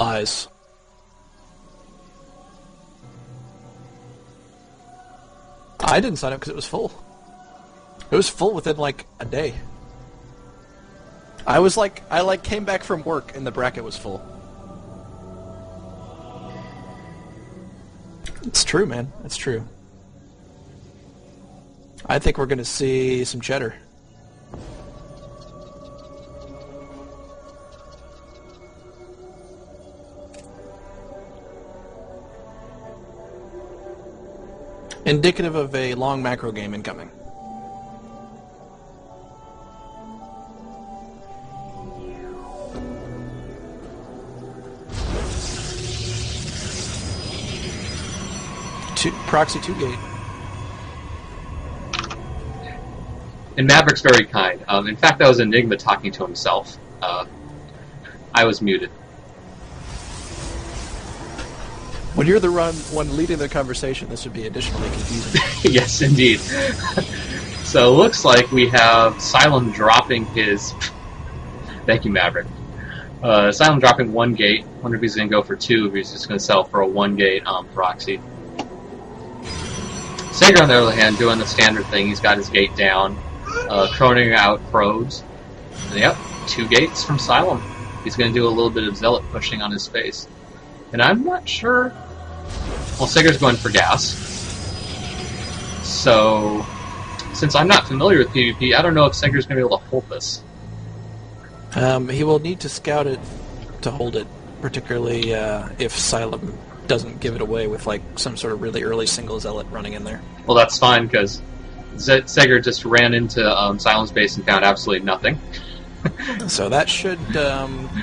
Lies. I didn't sign up because it was full. It was full within like a day. I came back from work and the bracket was full. It's true, man. It's true. I think we're going to see some cheddar. Indicative of a long macro game incoming. Proxy 2 gate. And Maverick's very kind. In fact, that was Enigma talking to himself. I was muted. When you're the one leading the conversation, this would be additionally confusing. Yes, indeed. So it looks like we have Sylem dropping his... Thank you, Maverick. Sylem dropping 1 gate. Wonder if he's going to go for 2, if he's just going to sell for a 1 gate proxy. Seguer, on the other hand, doing the standard thing. He's got his gate down, croning out probes. And yep, 2 gates from Sylem. He's going to do a little bit of zealot pushing on his space. And I'm not sure... Well, Seguer's going for gas. So, since I'm not familiar with PvP, I don't know if Seguer's going to be able to hold this. He will need to scout it to hold it, particularly if Sylem doesn't give it away with like some sort of really early single zealot running in there. Well, that's fine, because Seguer just ran into Sylem's base and found absolutely nothing. So that should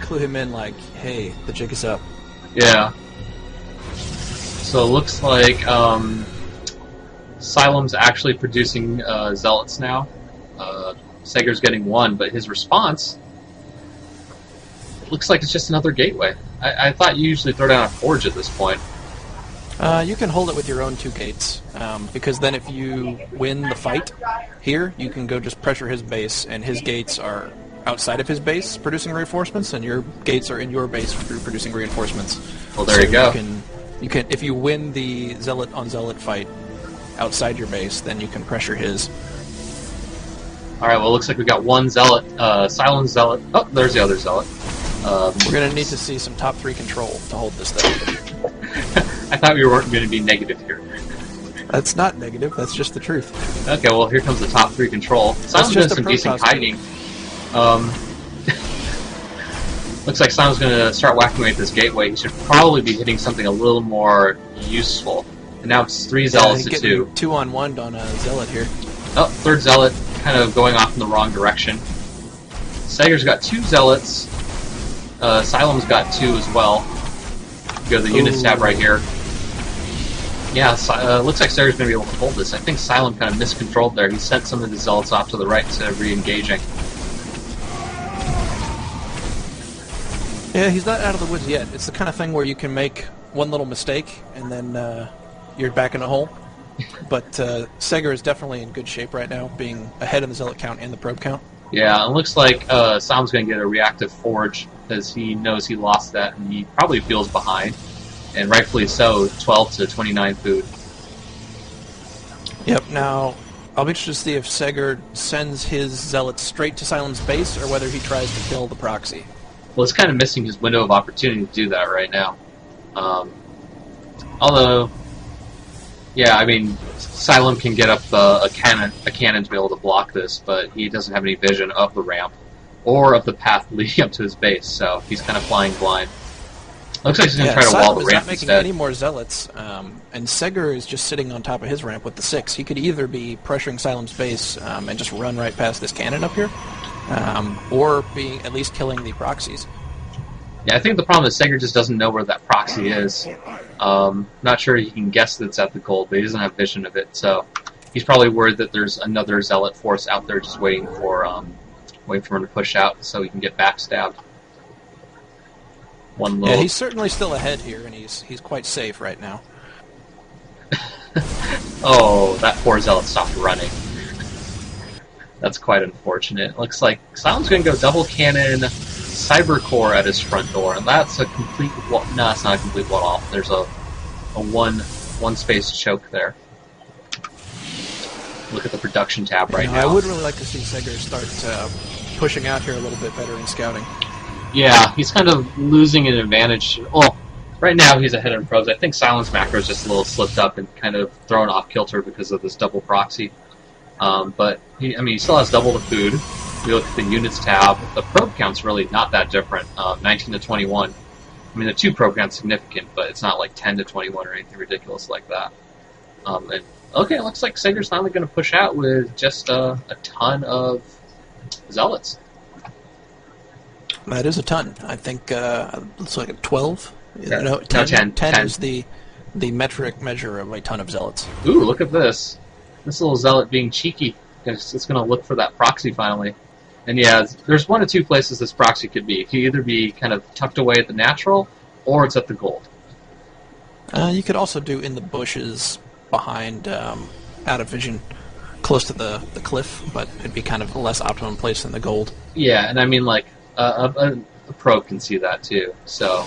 clue him in like, hey, the jig is up. Yeah. So it looks like Sylem's actually producing zealots now. Seguer's getting 1, but his response looks like it's just another gateway. I thought you usually throw down a forge at this point. You can hold it with your own 2 gates, because then if you win the fight here, you can go just pressure his base, and his gates are outside of his base producing reinforcements, and your gates are in your base producing reinforcements. Well, there you go. You can if you win the zealot on zealot fight outside your base, then you can pressure his. All right. Well, it looks like we got 1 zealot, Sylem's zealot. Oh, there's the other zealot. We're going to need to see some top 3 control to hold this thing. I thought we weren't going to be negative here. That's not negative. That's just the truth. Okay. Well, here comes the top 3 control. Sylem's doing some decent kiting. Looks like Sylem's going to start whacking away at this gateway. He should probably be hitting something a little more useful. And now it's 3 zealots to 2. 2-on-1 on a zealot here. Oh, 3rd zealot kind of going off in the wrong direction. Seguer's got 2 zealots. Sylem's got 2 as well. Go to the units tab right here. Yeah, looks like Seguer's going to be able to hold this. I think Sylem kind of miscontrolled there. He sent some of the zealots off to the right instead of re-engaging. Yeah, he's not out of the woods yet. It's the kind of thing where you can make one little mistake and then you're back in a hole. But Seguer is definitely in good shape right now, being ahead in the zealot count and the probe count. Yeah, it looks like Sylem's going to get a reactive forge because he knows he lost that and he probably feels behind. And rightfully so, 12 to 29 food. Yep, now I'll be interested to see if Seguer sends his zealots straight to Sylem's base or whether he tries to kill the proxy. Well, it's kind of missing his window of opportunity to do that right now. Although, yeah, I mean, Sylem can get up a cannon to be able to block this, but he doesn't have any vision of the ramp or of the path leading up to his base, so he's kind of flying blind. Looks like he's going to try to wall the ramp not making instead. Any more zealots, and Seguer is just sitting on top of his ramp with the 6. He could either be pressuring Sylem's base and just run right past this cannon up here, or being at least killing the proxies. Yeah, I think the problem is Seguer just doesn't know where that proxy is. Not sure he can guess that it's at the gold, but he doesn't have vision of it, so he's probably worried that there's another zealot force out there just waiting for him to push out so he can get backstabbed. Yeah, he's certainly still ahead here, and he's quite safe right now. Oh, that poor zealot stopped running. That's quite unfortunate. Looks like Sylem's going to go double cannon Cyber Core at his front door, and that's a complete wall. No, it's not a complete wall off. There's a one space choke there. Look at the production tab right now. I would really like to see Seguer start pushing out here a little bit better in scouting. Yeah, he's kind of losing an advantage. Well, right now he's ahead in probes. I think Silence Macro is just a little slipped up and kind of thrown off kilter because of this double proxy. But he still has double the food. We look at the units tab. The probe count's really not that different. 19 to 21. I mean, the 2 probe count's significant, but it's not like 10 to 21 or anything ridiculous like that. And okay, it looks like Seguer's finally going to push out with just a ton of zealots. That is a ton. I think it's like a 12. Yeah. No, 10, No, 10. 10 is the metric measure of a ton of zealots. Ooh, look at this. This little zealot being cheeky. It's going to look for that proxy finally. And yeah, there's 1 or 2 places this proxy could be. It could either be kind of tucked away at the natural, or it's at the gold. You could also do in the bushes behind, out of vision, close to the cliff, but it'd be kind of a less optimum place than the gold. Yeah, and I mean, like, a probe can see that too, so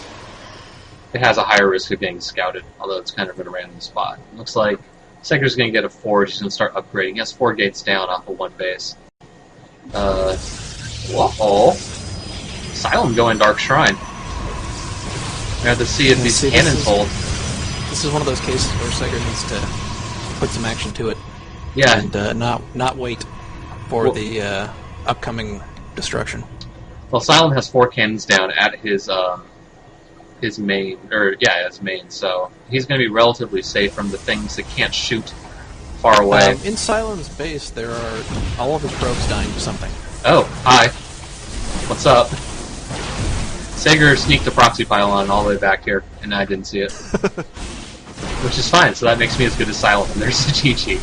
it has a higher risk of getting scouted, although it's kind of in a random spot. It looks like Seguer's going to get a forge. He's going to start upgrading. He has 4 gates down off of 1 base. Whoa. Sylem going Dark Shrine. We have to see if these cannons hold. This is one of those cases where Seguer needs to put some action to it. Yeah. And not wait for the upcoming destruction. Well, Sylem has 4 cannons down at his main, his main, so he's going to be relatively safe from the things that can't shoot far away. In Sylem's base, there are all of his probes dying to something. Oh, hi. What's up? Seguer sneaked a proxy pylon all the way back here, and I didn't see it. Which is fine, so that makes me as good as Sylem, and there's the GG.